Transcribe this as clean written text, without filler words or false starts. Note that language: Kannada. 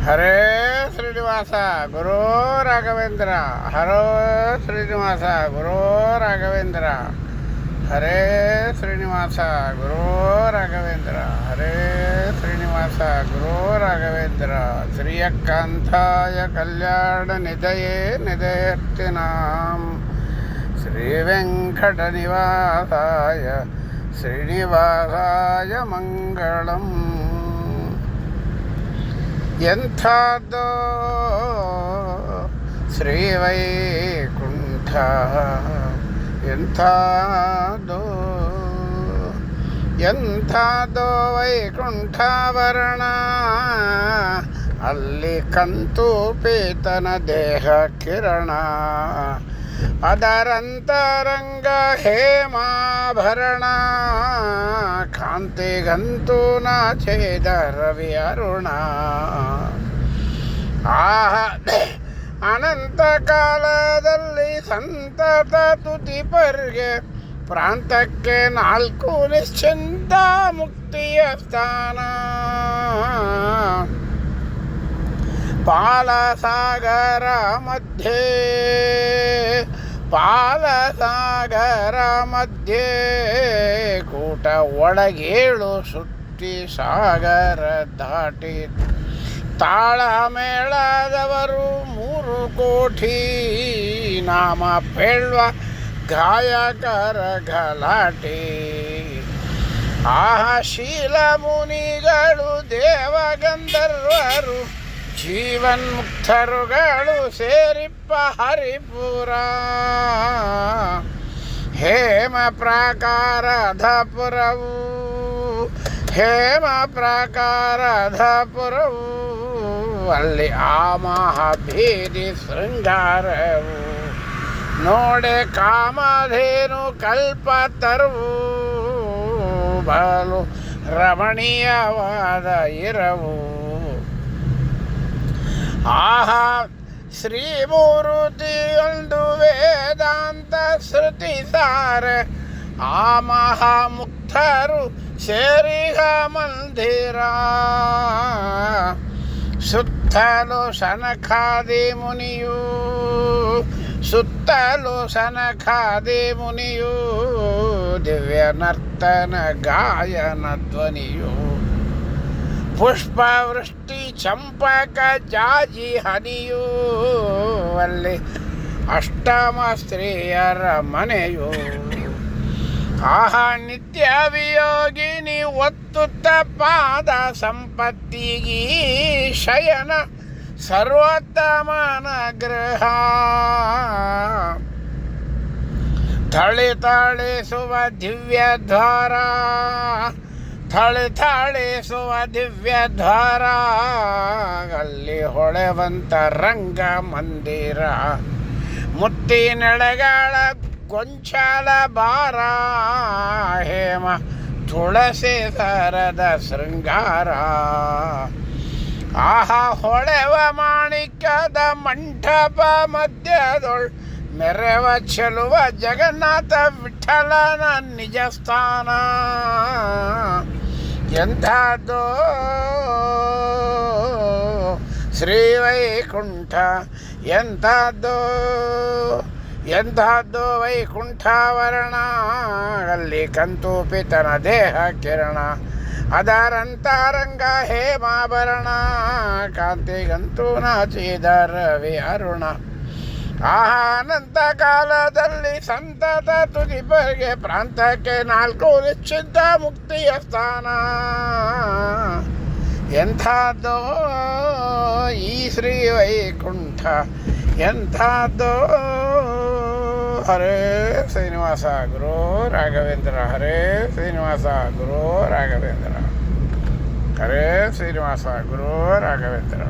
ಹರೇ ಶ್ರೀನಿವಾಸ ಗುರು ರಾಘವೇಂದ್ರ. ಹರೋ ಶ್ರೀನಿವಾಸ ಗುರು ರಾಘವೇಂದ್ರ. ಹರೇ ಶ್ರೀನಿವಾಸ ಗುರು ರಾಘವೇಂದ್ರ. ಹರೇ ಶ್ರೀನಿವಾಸ ಗುರು ರಾಘವೇಂದ್ರ. ಶ್ರೀಯಕಾಂತಾಯ ಕಲ್ಯಾಣ ನಿಧಯೇ ನಿಧಯರ್ತಿನಾಂ ಶ್ರೀ ವೆಂಕಟ ನಿವಾಸಾಯ ಶ್ರೀನಿವಾಸಾಯ ಮಂಗಳಂ. ಎಂಥಾದೋ ಶ್ರೀವೈಕುಂಠ, ಎಂಥಾದೋ ಎಂಥಾದೋ ವೈಕುಂಠಾವರಣ. ಅಲ್ಲಿ ಕಂತು ಪೀತನ ದೇಹ ಕಿರಣ, ಅದರಂತರಂಗ ಹೇಮಾಭರಣ. ಕಾಂತಿಗಂತೂ ನಾಚೇದ ರವಿ ಅರುಣ. ಅನಂತ ಕಾಲದಲ್ಲಿ ಸಂತತ ತುತಿಪರ್ಗೆ ಪ್ರಾಂತಕ್ಕೆ 4 ನಿಶ್ಚಿಂತ ಮುಕ್ತಿಯ ಸ್ಥಾನ. ಪಾಲಸಾಗರ ಮಧ್ಯೆ, ಪಾಲಸಾಗರ ಮಧ್ಯೆ ಕೂಟ ಒಳಗೇಳು ಸುತ್ತಿ ಸಾಗರ ದಾಟಿ. ತಾಳಮೇಳದವರು 3 ಕೋಟಿ, ನಾಮ ಪೇಳ್ವ ಗಾಯಕರ ಗಲಾಟೆ. ಶೀಲ ಮುನಿಗಳು ದೇವಗಂಧರ್ವರು ಜೀವನ್ಮುಕ್ತರುಗಳು ಸೇರಿಪ್ಪ ಹರಿಪುರ. ಹೇಮ ಪ್ರಾಕಾರದ ಪುರವು, ಹೇಮ ಪ್ರಾಕಾರದ ಪುರವು. ಅಲ್ಲಿ ಆ ಮಹಾಭೀದಿ ಶೃಂಗಾರವು. ನೋಡೆ ಕಾಮಧೇನು ಕಲ್ಪತರುವು, ಬಲು ರಮಣೀಯವಾದ ಇರವು. ಶ್ರೀಮೂರ್ತಿಯೊಂದು ವೇದಾಂತ ಶ್ರುತಿ ಸಾರ. ಆ ಮಹಾಮುಕ್ತರು ಸೇರಿಹ ಮಂದಿರ. ಸುತ್ತಲೂ ಸನಕಾದಿ ಮುನಿಯು, ಸುತ್ತಲೂ ಸನಕಾದಿ ಮುನಿಯು. ದಿವ್ಯ ನರ್ತನ ಗಾಯನ ಧ್ವನಿಯು. ಪುಷ್ಪವೃಷ್ಟಿ ಚಂಪಕ ಜಾಜಿ ಹನಿಯು. ಅಲ್ಲಿ ಅಷ್ಟಮ ಸ್ತ್ರೀಯರ ಮನೆಯು. ನಿತ್ಯ ವಿಯೋಗಿನಿ ಒತ್ತುತ್ತ ಪಾದ ಸಂಪತ್ತಿಗೀ ಶಯನ ಸರ್ವೋತ್ತಮನ ಗೃಹ. ಥಳಿಸುವ ದಿವ್ಯ ದ್ವಾರ, ಥಳಿಸುವ ದಿವ್ಯ ದ್ವಾರ. ಅಲ್ಲಿ ಹೊಳೆವಂತ ರಂಗ ಮಂದಿರ. ಮುತ್ತಿನೆಳೆಗಳ ಗೊಂಚಲ ಬಾರ. ಹೇಮ ತುಳಸಿ ಸರದ ಶೃಂಗಾರ. ಹೊಳೆವ ಮಾಣಿಕ್ಯದ ಮಂಟಪ ಮಧ್ಯದೊಳ್ ಮೆರವ ಚೆಲುವ ಜಗನ್ನಾಥ ವಿಠಲನ ನಿಜ ಸ್ಥಾನ. ಎಂಥಾದೋ ಶ್ರೀವೈಕುಂಠ, ಎಂಥಾದೋ ಎಂಥಾದೋ ವೈಕುಂಠಾವರಣ. ಅಲ್ಲಿ ಕಂತು ಪಿತನ ದೇಹ ಕಿರಣ, ಅದರಂತರಂಗ ಹೇಮಾಭರಣ. ಕಾಂತಿಗಂತೂ ನಾಚಿದ ರವಿ ಅರುಣ. ಅನಂತ ಕಾಲದಲ್ಲಿ ಸಂತತ ತುದಿಪರ್ಗೆ ಪ್ರಾಂತಕ್ಕೆ 4 ನಿಶ್ಚಿತ ಮುಕ್ತಿಯ ಸ್ಥಾನ. ಎಂಥಾದೋ ಈ ಶ್ರೀ ವೈಕುಂಠ, ಎಂಥಾದೋ. ಹರೇ ಶ್ರೀನಿವಾಸ ಗುರು ರಾಘವೇಂದ್ರ. ಹರೇ ಶ್ರೀನಿವಾಸ ಗುರು ರಾಘವೇಂದ್ರ. ಹರೇ ಶ್ರೀನಿವಾಸ ಗುರು ರಾಘವೇಂದ್ರ.